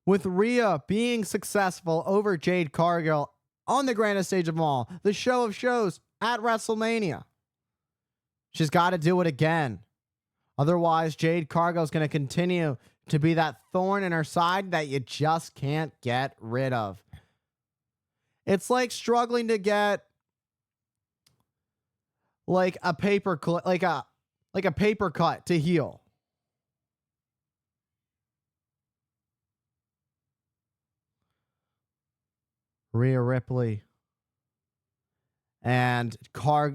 with Rhea being successful over Jade Cargill on the grandest stage of them all, the show of shows at WrestleMania. She's got to do it again. Otherwise, Jade Cargill is going to continue to be that thorn in her side that you just can't get rid of. It's like struggling to get like a paper cut to heal. Rhea Ripley and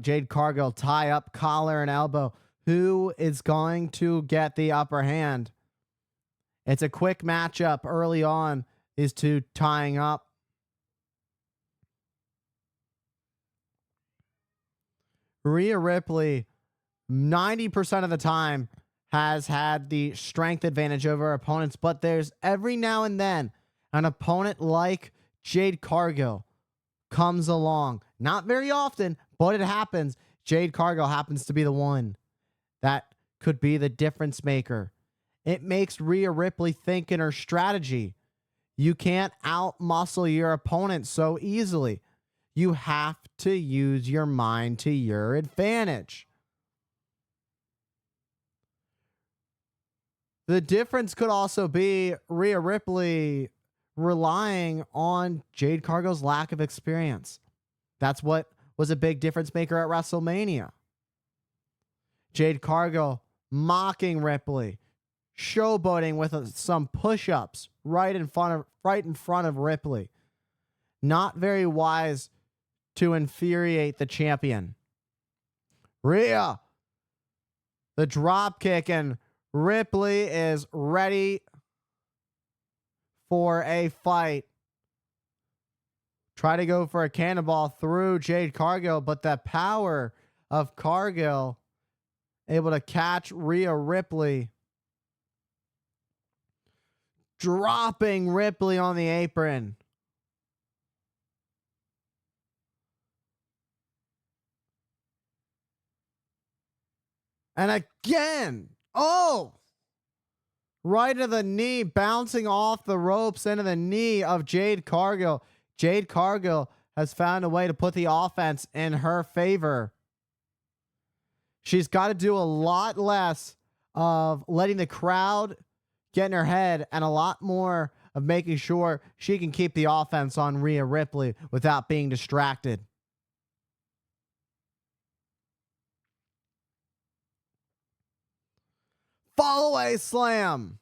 Jade Cargill tie up collar and elbow. Who is going to get the upper hand? It's a quick matchup early on, is two tying up. Rhea Ripley, 90% of the time, has had the strength advantage over her opponents, but there's every now and then an opponent like Jade Cargill comes along. Not very often, but it happens. Jade Cargill happens to be the one that could be the difference maker. It makes Rhea Ripley think in her strategy. You can't out-muscle your opponent so easily. You have to use your mind to your advantage. The difference could also be Rhea Ripley relying on Jade Cargill's lack of experience. That's what was a big difference maker at WrestleMania. Jade Cargill mocking Ripley, showboating with some push-ups right in front of Ripley. Not very wise to infuriate the champion. Rhea, the drop kick, and Ripley is ready for a fight. Try to go for a cannonball through Jade Cargill, but the power of Cargill able to catch Rhea Ripley. Dropping Ripley on the apron. And again, right to the knee, bouncing off the ropes into the knee of Jade Cargill. Jade Cargill has found a way to put the offense in her favor. She's got to do a lot less of letting the crowd get in her head and a lot more of making sure she can keep the offense on Rhea Ripley without being distracted. Fall away slam.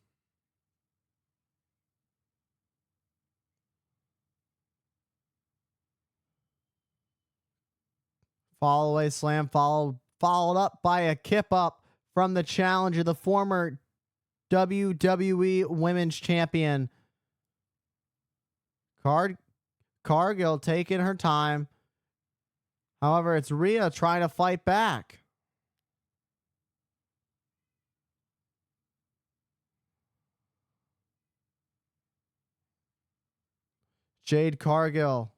Fall away slam followed up by a kip up from the challenger, the former WWE Women's Champion. Cargill taking her time. However, it's Rhea trying to fight back. Jade Cargill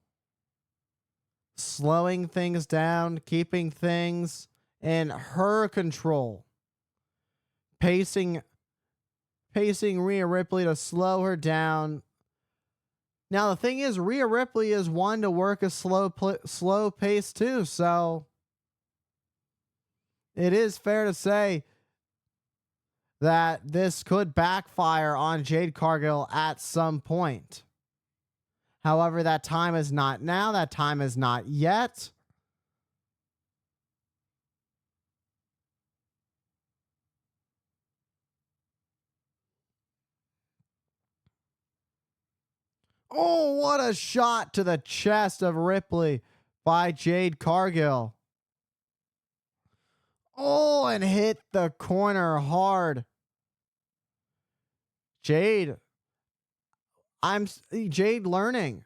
slowing things down, keeping things in her control. Pacing Rhea Ripley to slow her down. Now, the thing is, Rhea Ripley is one to work a slow pace too, so it is fair to say that this could backfire on Jade Cargill at some point. However, that time is not now. That time is not yet. Oh, what a shot to the chest of Ripley by Jade Cargill. Oh, and hit the corner hard. Jade learning.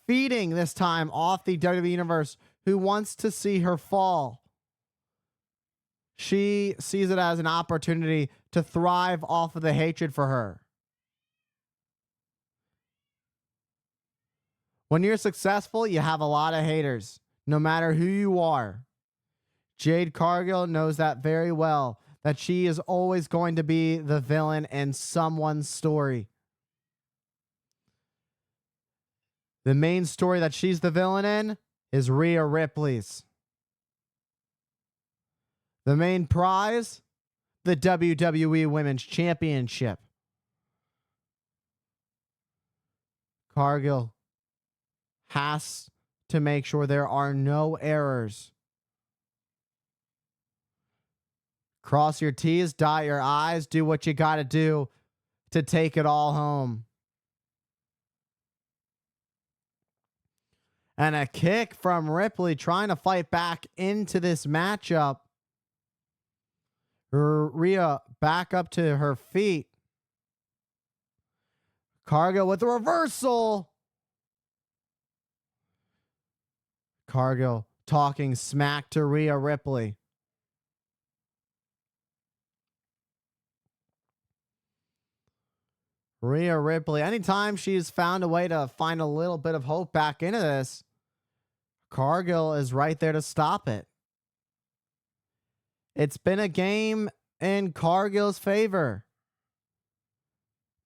Feeding this time off the WWE Universe, who wants to see her fall. She sees it as an opportunity to thrive off of the hatred for her. When you're successful, you have a lot of haters, no matter who you are. Jade Cargill knows that very well, that she is always going to be the villain in someone's story. The main story that she's the villain in is Rhea Ripley's. The main prize, the WWE Women's Championship. Cargill has to make sure there are no errors. Cross your T's, dot your I's, do what you got to do to take it all home. And a kick from Ripley trying to fight back into this matchup. Rhea back up to her feet. Cargill with the reversal. Cargill talking smack to Rhea Ripley. Rhea Ripley, anytime she's found a way to find a little bit of hope back into this, Cargill is right there to stop it. It's been a game in Cargill's favor.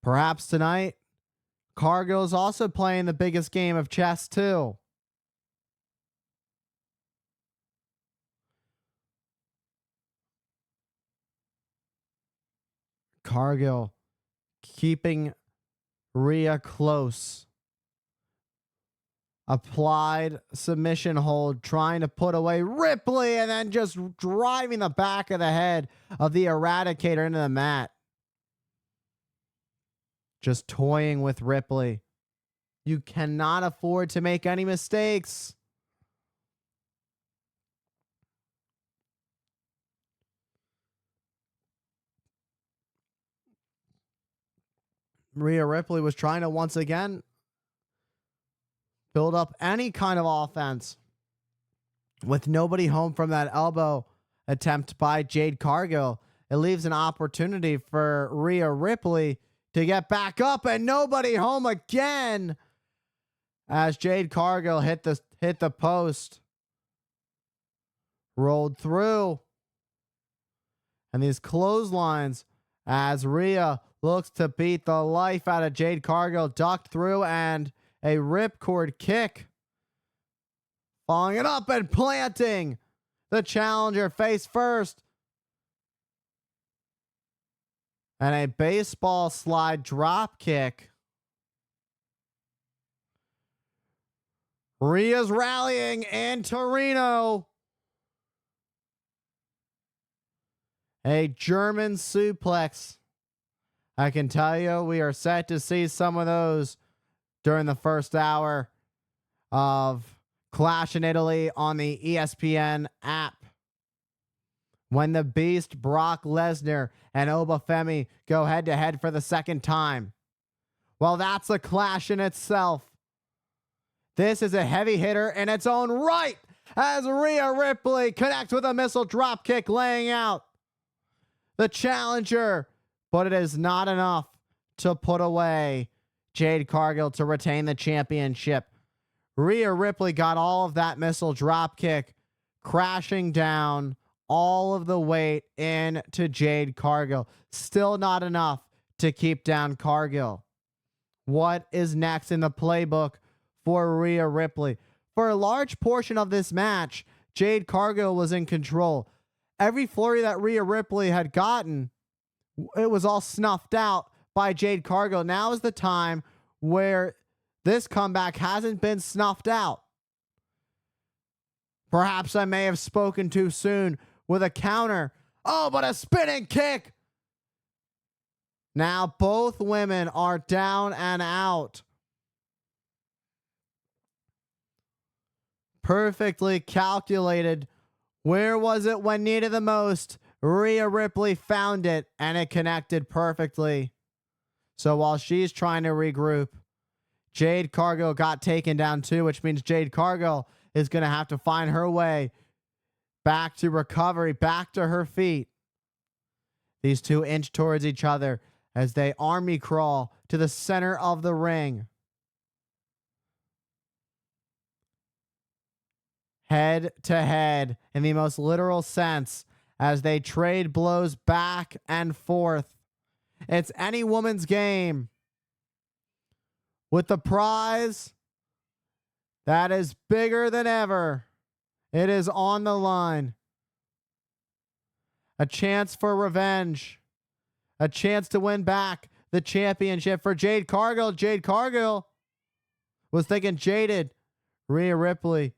Perhaps tonight, Cargill is also playing the biggest game of chess too. Cargill keeping Rhea close. Applied submission hold, trying to put away Ripley and then just driving the back of the head of the Eradicator into the mat. Just toying with Ripley. You cannot afford to make any mistakes. Rhea Ripley was trying to once again build up any kind of offense. With nobody home from that elbow attempt by Jade Cargill, it leaves an opportunity for Rhea Ripley to get back up, and nobody home again as Jade Cargill hit the post. Rolled through. And these clotheslines as Rhea looks to beat the life out of Jade Cargill, ducked through, and a ripcord kick. Following it up and planting the challenger face first. And a baseball slide drop kick. Rhea's rallying in Torino. A German suplex. I can tell you we are set to see some of those during the first hour of Clash in Italy on the ESPN app. When the Beast, Brock Lesnar, and Obafemi go head-to-head for the second time. Well, that's a clash in itself. This is a heavy hitter in its own right as Rhea Ripley connects with a missile dropkick, laying out the challenger. But it is not enough to put away Jade Cargill to retain the championship. Rhea Ripley got all of that missile dropkick, crashing down all of the weight into Jade Cargill. Still not enough to keep down Cargill. What is next in the playbook for Rhea Ripley? For a large portion of this match, Jade Cargill was in control. Every flurry that Rhea Ripley had gotten, it was all snuffed out by Jade Cargill. Now is the time where this comeback hasn't been snuffed out. Perhaps I may have spoken too soon with a counter. Oh, but a spinning kick. Now both women are down and out. Perfectly calculated. Where was it when needed the most? Rhea Ripley found it, and it connected perfectly. So while she's trying to regroup, Jade Cargill got taken down too, which means Jade Cargill is going to have to find her way back to recovery, back to her feet. These two inch towards each other as they army crawl to the center of the ring. Head to head in the most literal sense as they trade blows back and forth. It's any woman's game with the prize that is bigger than ever. It is on the line. A chance for revenge. A chance to win back the championship for Jade Cargill. Jade Cargill was thinking jaded. Rhea Ripley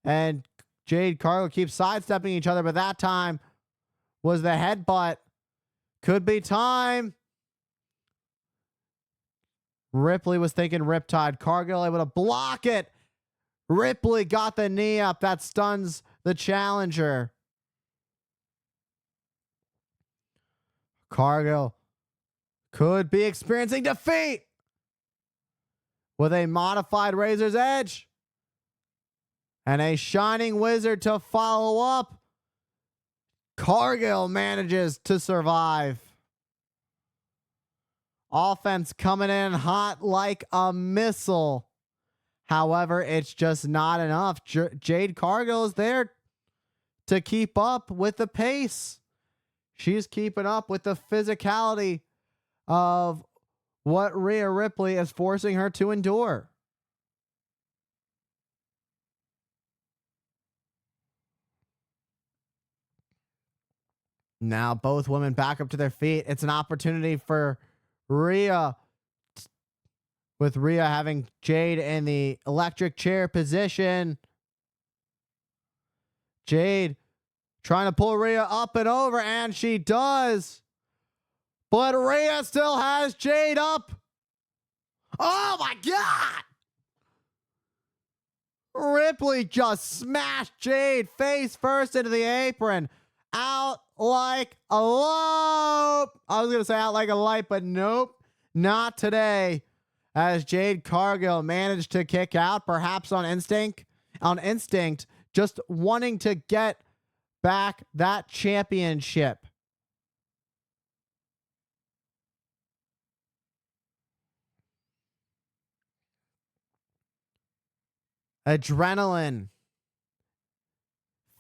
and Jade Cargill keep sidestepping each other, but that time was the headbutt. Could be time. Ripley was thinking Riptide. Cargill able to block it. Ripley got the knee up. That stuns the challenger. Cargill could be experiencing defeat with a modified Razor's Edge and a Shining Wizard to follow up. Cargill manages to survive. Offense coming in hot like a missile. However, it's just not enough. Jade Cargill is there to keep up with the pace. She's keeping up with the physicality of what Rhea Ripley is forcing her to endure. Now both women back up to their feet. It's an opportunity for Rhea, with Rhea having Jade in the electric chair position. Jade trying to pull Rhea up and over, and she does. But Rhea still has Jade up. Oh my God! Ripley just smashed Jade face first into the apron. Out like a light. I was going to say out like a light, but nope, not today. As Jade Cargill managed to kick out, perhaps on instinct, just wanting to get back that championship. Adrenaline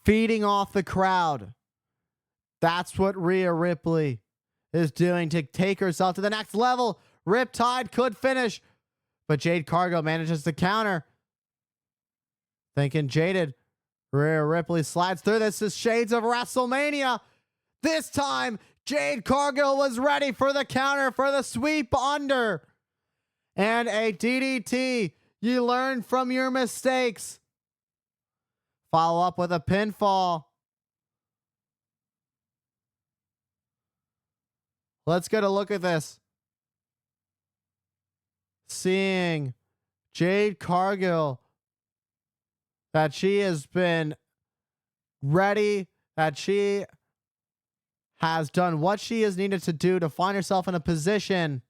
feeding off the crowd. That's what Rhea Ripley is doing to take herself to the next level. Riptide could finish, but Jade Cargill manages to counter. Thinking jaded, Rhea Ripley slides through. This is shades of WrestleMania. This time, Jade Cargill was ready for the counter, for the sweep under. And a DDT. You learn from your mistakes. Follow up with a pinfall. Let's get a look at this. Seeing Jade Cargill, that she has been ready, that she has done what she has needed to do to find herself in a position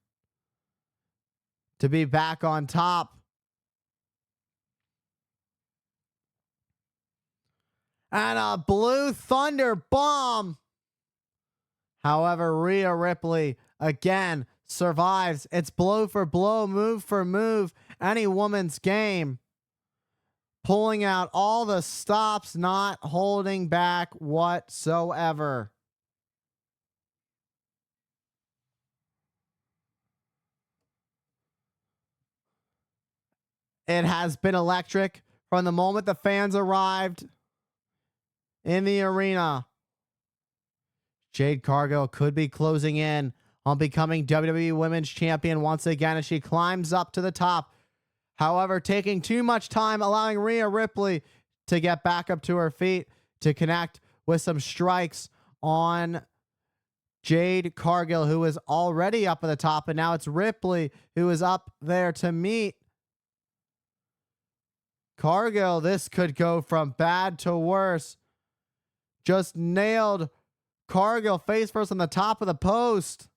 to be back on top. And a Blue Thunder bomb. However, Rhea Ripley again survives. It's blow for blow, move for move, any woman's game. Pulling out all the stops, not holding back whatsoever. It has been electric from the moment the fans arrived in the arena. Jade Cargill could be closing in on becoming WWE Women's Champion once again as she climbs up to the top. However, taking too much time, allowing Rhea Ripley to get back up to her feet to connect with some strikes on Jade Cargill, who is already up at the top, and now it's Ripley who is up there to meet Cargill. This could go from bad to worse. Just nailed Cargill face first on the top of the post.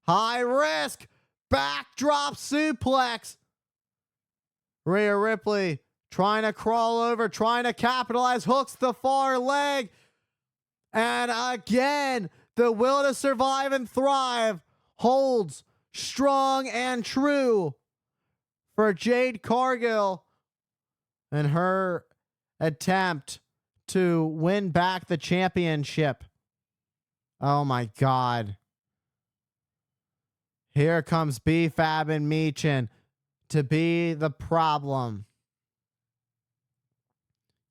High risk. Backdrop suplex. Rhea Ripley trying to crawl over, trying to capitalize. Hooks the far leg. And again, the will to survive and thrive holds strong and true for Jade Cargill and her attempt to win back the championship. Oh my God. Here comes B-Fab and Meechin to be the problem.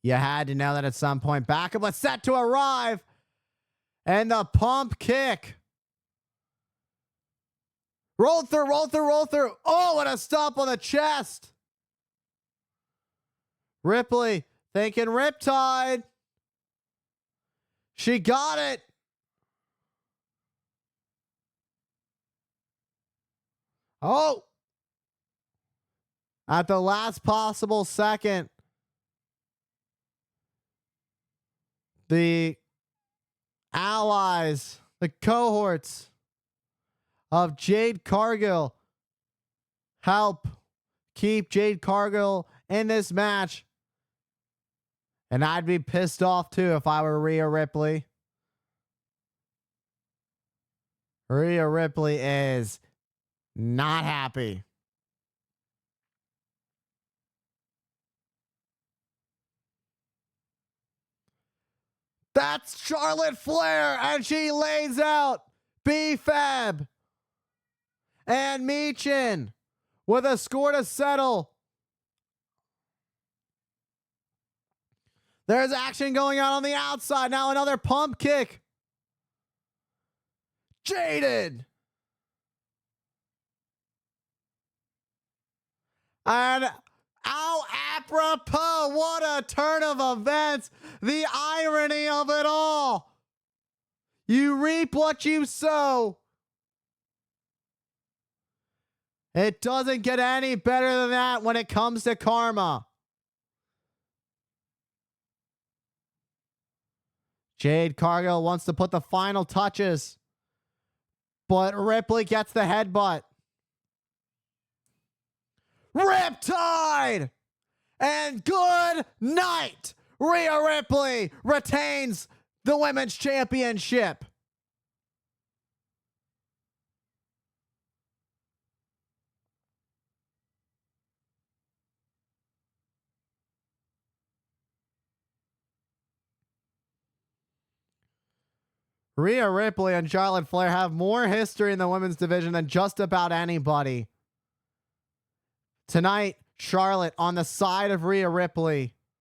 You had to know that at some point. Backup was set to arrive. And the pump kick. Roll through, roll through, roll through. Oh, and a stomp on the chest. Ripley thinking Riptide. She got it. Oh. At the last possible second, the allies, the cohorts of Jade Cargill help keep Jade Cargill in this match. And I'd be pissed off too if I were Rhea Ripley. Rhea Ripley is not happy. That's Charlotte Flair, and she lays out B-Fab and Meechin with a score to settle. There's action going on the outside. Now another pump kick. Jaded. And how apropos, what a turn of events. The irony of it all. You reap what you sow. It doesn't get any better than that when it comes to karma. Jade Cargill wants to put the final touches, but Ripley gets the headbutt. Riptide! And good night! Rhea Ripley retains the women's championship. Rhea Ripley and Charlotte Flair have more history in the women's division than just about anybody. Tonight, Charlotte on the side of Rhea Ripley.